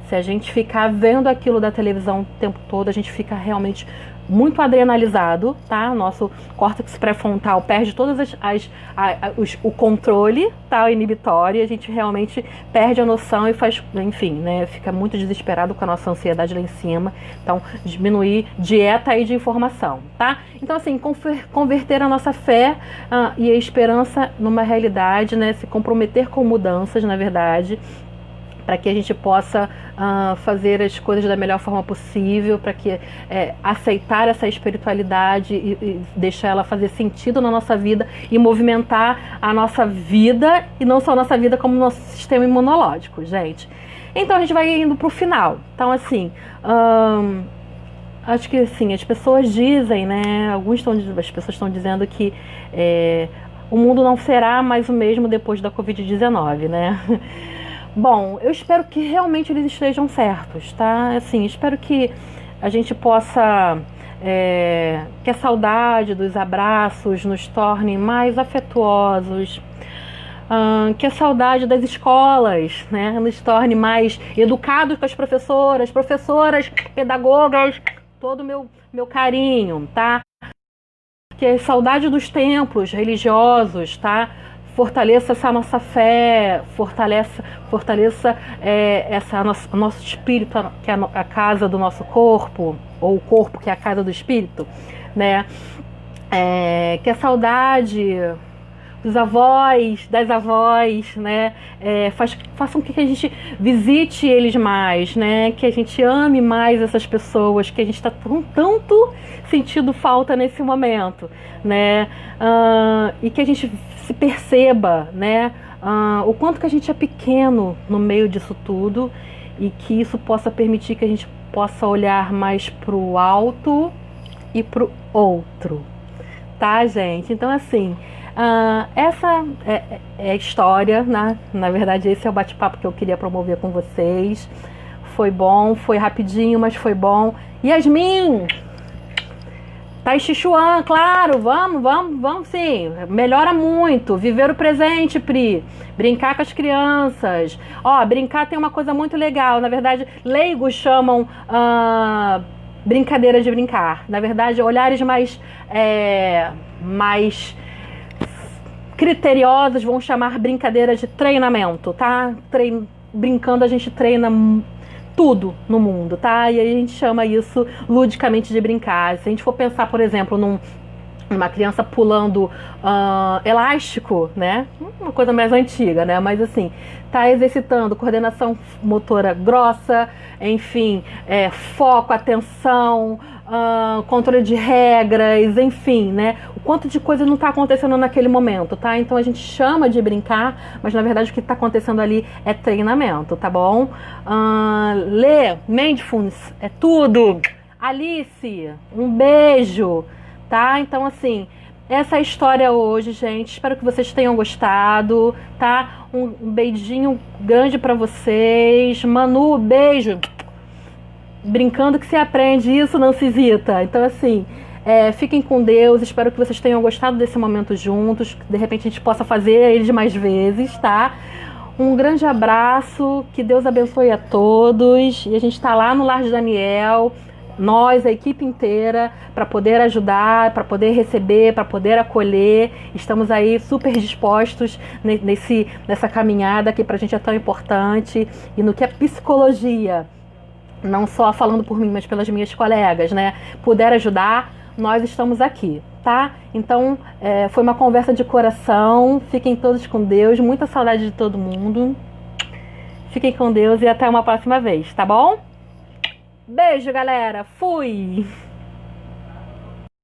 se a gente ficar vendo aquilo da televisão o tempo todo, a gente fica realmente muito adrenalizado, tá? Nosso córtex pré-frontal perde todas o controle, tá? O inibitório, a gente realmente perde a noção e faz, enfim, né? Fica muito desesperado com a nossa ansiedade lá em cima. Então, diminuir dieta aí de informação, tá? Então, assim, converter a nossa fé e a esperança numa realidade, né? Se comprometer com mudanças, na verdade, para que a gente possa fazer as coisas da melhor forma possível, para que aceitar essa espiritualidade e deixar ela fazer sentido na nossa vida e movimentar a nossa vida, e não só a nossa vida, como o nosso sistema imunológico, gente. Então a gente vai indo para o final. Então, assim, acho que assim, as pessoas dizem, né? As pessoas estão dizendo que o mundo não será mais o mesmo depois da Covid-19, né? Bom, eu espero que realmente eles estejam certos, tá? Assim, espero que a gente possa... que a saudade dos abraços nos torne mais afetuosos, que a saudade das escolas, né, nos torne mais educados com as professoras, pedagogas, todo o meu carinho, tá? Que a saudade dos templos religiosos, tá? Fortaleça essa nossa fé, fortaleça nosso espírito, que é a casa do nosso corpo, ou o corpo que é a casa do espírito, né? Que a saudade dos avós, das avós, né? Façam com que a gente visite eles mais, né? Que a gente ame mais essas pessoas, que a gente está tanto sentindo falta nesse momento, né? E que a gente se perceba, né? O quanto que a gente é pequeno no meio disso tudo e que isso possa permitir que a gente possa olhar mais para o alto e para o outro, tá, gente? Então, assim, essa é a história, né? Na verdade, esse é o bate-papo que eu queria promover com vocês. Foi bom, foi rapidinho, mas foi bom. Yasmin! Tai Chi Chuan, claro, vamos sim. Melhora muito. Viver o presente, Pri. Brincar com as crianças. Brincar tem uma coisa muito legal. Na verdade, leigos chamam brincadeira de brincar. Na verdade, olhares mais criteriosos vão chamar brincadeira de treinamento, tá? Brincando a gente treina tudo no mundo, tá? E aí a gente chama isso ludicamente de brincar. Se a gente for pensar, por exemplo, numa criança pulando elástico, né? Uma coisa mais antiga, né? Mas assim, tá exercitando coordenação motora grossa, enfim, foco, atenção, controle de regras, enfim, né? O quanto de coisa não está acontecendo naquele momento, tá? Então a gente chama de brincar, mas na verdade o que está acontecendo ali é treinamento, tá bom? Lê, Mindfulness, é tudo. Alice, um beijo, tá? Então assim, essa é a história hoje, gente. Espero que vocês tenham gostado, tá? Um beijinho grande para vocês. Manu, beijo. Brincando que se aprende, isso não se hesita. Então, assim, fiquem com Deus. Espero que vocês tenham gostado desse momento juntos. Que de repente a gente possa fazer eles mais vezes, tá? Um grande abraço. Que Deus abençoe a todos. E a gente está lá no Lar de Daniel. Nós, a equipe inteira, para poder ajudar, para poder receber, para poder acolher. Estamos aí super dispostos nessa caminhada que pra gente é tão importante. E no que é psicologia, não só falando por mim, mas pelas minhas colegas, né? Puder ajudar, nós estamos aqui, tá? Então, foi uma conversa de coração. Fiquem todos com Deus. Muita saudade de todo mundo. Fiquem com Deus e até uma próxima vez, tá bom? Beijo, galera. Fui!